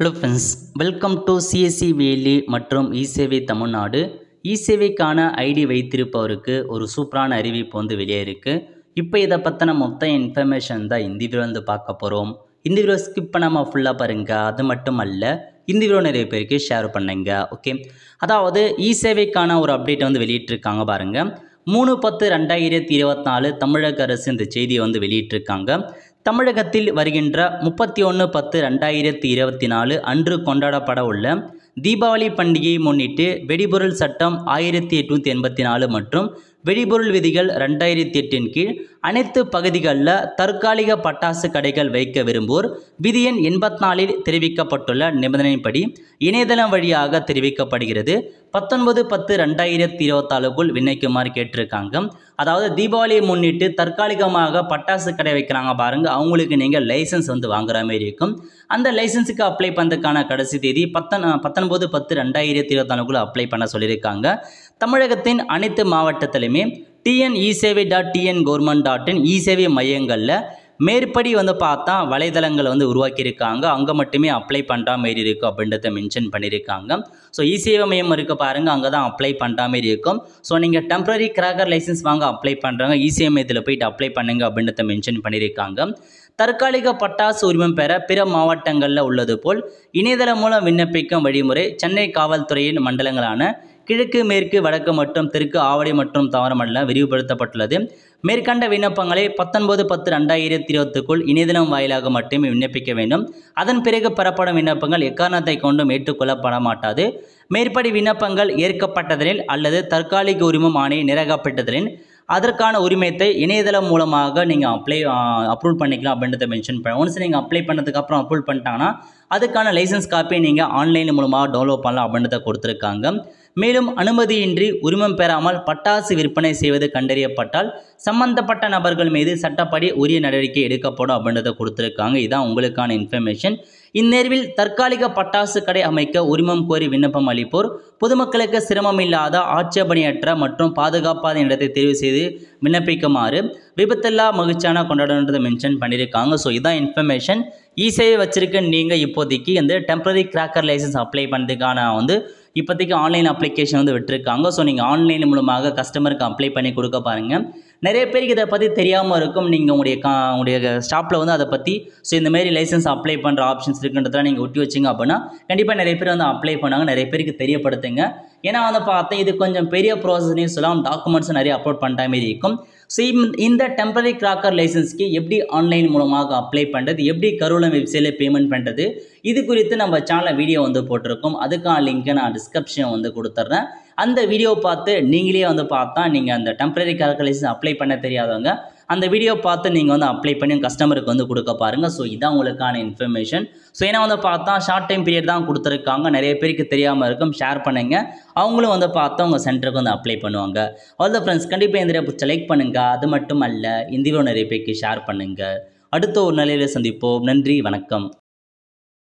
Hello friends, welcome to CSC valley மற்றும் இசேவை Tamil Nadu. இசேவைக்கான ID வைத்திருப்பவருக்கு ஒரு சூப்பரான அறிவிப்பு வெளியே இருக்குது. இப்போ இதை பற்றின மொத்த இன்ஃபர்மேஷன் தான் இந்த வீடியோ பார்க்க போகிறோம். இந்த வீடியோ ஸ்கிப் பண்ணாமல் ஃபுல்லாக பாருங்கள். அது மட்டும் அல்ல, இந்த வீடியோ நிறைய பேருக்கு ஷேர் பண்ணுங்க. ஓகே, அதாவது இசேவைக்கான ஒரு அப்டேட் வெளியிட்டிருக்காங்க பாருங்கள். 3/10/2024 தமிழக அரசு இந்த செய்தியை வெளியிட்டிருக்காங்க. தமிழகத்தில் வருகின்ற 31/10/2024 அன்று கொண்டாடப்பட உள்ள தீபாவளி பண்டிகையை முன்னிட்டு வெடிபொருள் சட்டம் 1884 மற்றும் வெடிபொருள் விதிகள் 2008 கீழ் அனைத்து பகுதிகளில் தற்காலிக பட்டாசு கடைகள் வைக்க விரும்புவோர் விதி எண் 84 தெரிவிக்கப்பட்டுள்ள நிபந்தனைப்படி இணையதளம் வழியாக தெரிவிக்கப்படுகிறது. 19/10/2024 விண்ணப்பிக்குமாறு கேட்டிருக்காங்க. அதாவது தீபாவளியை முன்னிட்டு தற்காலிகமாக பட்டாசு கடை வைக்கிறாங்க பாருங்க, அவங்களுக்கு நீங்கள் லைசன்ஸ் வாங்குற மாதிரி இருக்கும். அந்த லைசன்ஸுக்கு அப்ளை பண்ணுறதுக்கான கடைசி தேதி 19/10/2024 அப்ளை பண்ண சொல்லியிருக்காங்க. தமிழகத்தின் அனைத்து மாவட்டத்திலுமே tn.ecevay.tn.government.in இசேவை மையங்களில் மேற்படி பார்த்தா வலைதளங்கள் உருவாக்கியிருக்காங்க. அங்கே மட்டுமே அப்ளை பண்ணுற மாரி இருக்கும் அப்படின்றத மென்ஷன் பண்ணியிருக்காங்க. ஸோ இசேவை மையம் இருக்க பாருங்கள், அங்கே தான் அப்ளை பண்ணுற மாரி இருக்கும். ஸோ நீங்கள் டெம்பரரி கிராக்கர் லைசன்ஸ் வாங்க அப்ளை பண்ணுறாங்க, இசேவை மையத்தில் போயிட்டு அப்ளை பண்ணுங்க அப்படின்றத மென்ஷன் பண்ணியிருக்காங்க. தற்காலிக பட்டாசு உரிமம் பெற பிற மாவட்டங்களில் உள்ளது போல் இணையதளம் மூலம் விண்ணப்பிக்கும் வழிமுறை சென்னை காவல்துறையின் மண்டலங்களான கிழக்கு, மேற்கு, வடக்கு மற்றும் தெற்கு, ஆவடி மற்றும் தாவரமல்ல விரிவுபடுத்தப்பட்டுள்ளது. மேற்கண்ட விண்ணப்பங்களை 19/10/2020 இணையதளம் வாயிலாக மட்டுமே விண்ணப்பிக்க வேண்டும். அதன் பிறகு பெறப்படும் விண்ணப்பங்கள் எக்காரணத்தை கொண்டும் ஏற்றுக்கொள்ளப்பட மாட்டாது. மேற்படி விண்ணப்பங்கள் ஏற்கப்பட்டதனில் அல்லது தற்காலிக உரிமம் ஆணை நிராகரிக்கப்பட்டதனில் அதற்கான உரிமத்தை இணையதளம் மூலமாக நீங்கள் அப்ரூவ் பண்ணிக்கலாம் அப்படின்றத மென்ஷன் பண்ண. ஒன்ஸ் நீங்கள் அப்ளை பண்ணதுக்கப்புறம் அப்ரூவ் பண்ணிட்டாங்கன்னா அதுக்கான லைசன்ஸ் காப்பியை நீங்கள் ஆன்லைன் மூலமாக டவுன்லோட் பண்ணலாம் அப்படின்றத கொடுத்துருக்காங்க. மேலும் அனுமதியின்றி உரிமம் பெறாமல் பட்டாசு விற்பனை செய்வது கண்டறியப்பட்டால் சம்பந்தப்பட்ட நபர்கள் மீது சட்டப்படி உரிய நடவடிக்கை எடுக்கப்படும் அப்படின்றத கொடுத்துருக்காங்க. இதுதான் உங்களுக்கான இன்ஃபர்மேஷன். இந்நேர்வில் தற்காலிக பட்டாசு கடை அமைக்க உரிமம் கோரி விண்ணப்பம் அளிப்போர் பொதுமக்களுக்கு சிரமமில்லாத, ஆட்சேபனையற்ற மற்றும் பாதுகாப்பான இடத்தை தேர்வு செய்து விண்ணப்பிக்குமாறு விபத்தில்லா மகிழ்ச்சியான கொண்டாடுன்றதை மென்ஷன் பண்ணியிருக்காங்க. ஸோ இதான் இன்ஃபர்மேஷன். இசேவை வச்சிருக்க நீங்கள் இப்போதைக்கு இந்த டெம்பரரி கிராக்கர் லைசன்ஸ் அப்ளை பண்ணுறதுக்கான இப்போதைக்கு ஆன்லைன் அப்ளிகேஷன் விட்டுருக்காங்க. ஸோ நீங்கள் ஆன்லைன் மூலமாக கஸ்டமருக்கு அப்ளை பண்ணி கொடுக்க பாருங்கள். நிறைய பேருக்கு இதை பற்றி தெரியாமல் இருக்கும். நீங்கள் உங்களுடைய ஷாப்பில் அதை பற்றி இந்தமாரி லைசன்ஸ் அப்ளை பண்ணுற ஆப்ஷன்ஸ் இருக்குன்றதெல்லாம் நீங்கள் ஒட்டி வச்சிங்க அப்படின்னா கண்டிப்பாக நிறைய பேர் அப்ளை பண்ணாங்க. நிறைய பேருக்கு தெரியப்படுத்துங்க. ஏன்னா பார்த்தா இது கொஞ்சம் பெரிய ப்ராசஸ்னே சொல்லலாம். டாக்குமெண்ட்ஸ் நிறைய அப்லோட் பண்ணுற மாதிரி இருக்கும். ஸோ இந்த டெம்பரரி கிராக்கர் லைசன்ஸ்க்கு எப்படி ஆன்லைன் மூலமாக அப்ளை பண்ணுறது, எப்படி கருவூலம் வெப்சைட்டில் பேமெண்ட் பண்ணுறது, இது குறித்து நம்ம சேனலில் வீடியோ போட்டிருக்கோம். அதுக்கான லிங்க்கை நான் டிஸ்கிரிப்ஷன் கொடுத்துட்றேன். அந்த வீடியோ பார்த்து நீங்களே பார்த்தா நீங்கள் அந்த டெம்பரரி கிராக்கர் லைசன்ஸ் அப்ளை பண்ண தெரியாதவங்க அந்த வீடியோ பார்த்து நீங்கள் அப்ளை பண்ணி கஸ்டமருக்கு கொடுக்க பாருங்கள். ஸோ இதான் உங்களுக்கான இன்ஃபர்மேஷன். ஸோ ஏன்னா பார்த்தா ஷார்ட் டைம் பீரியட் தான் கொடுத்துருக்காங்க. நிறைய பேருக்கு தெரியாமல் இருக்கும். ஷேர் பண்ணுங்கள். அவங்களும் பார்த்தா உங்கள் சென்டருக்கு அப்ளை பண்ணுவாங்க. ஆல் த ஃப்ரெண்ட்ஸ், கண்டிப்பாக இந்த வீடியோ லைக் பண்ணுங்கள். அது மட்டும் அல்ல, இந்த வீடியோ நிறைய பேருக்கு ஷேர் பண்ணுங்கள். அடுத்த ஒரு நிலையில் சந்திப்போம். நன்றி, வணக்கம்.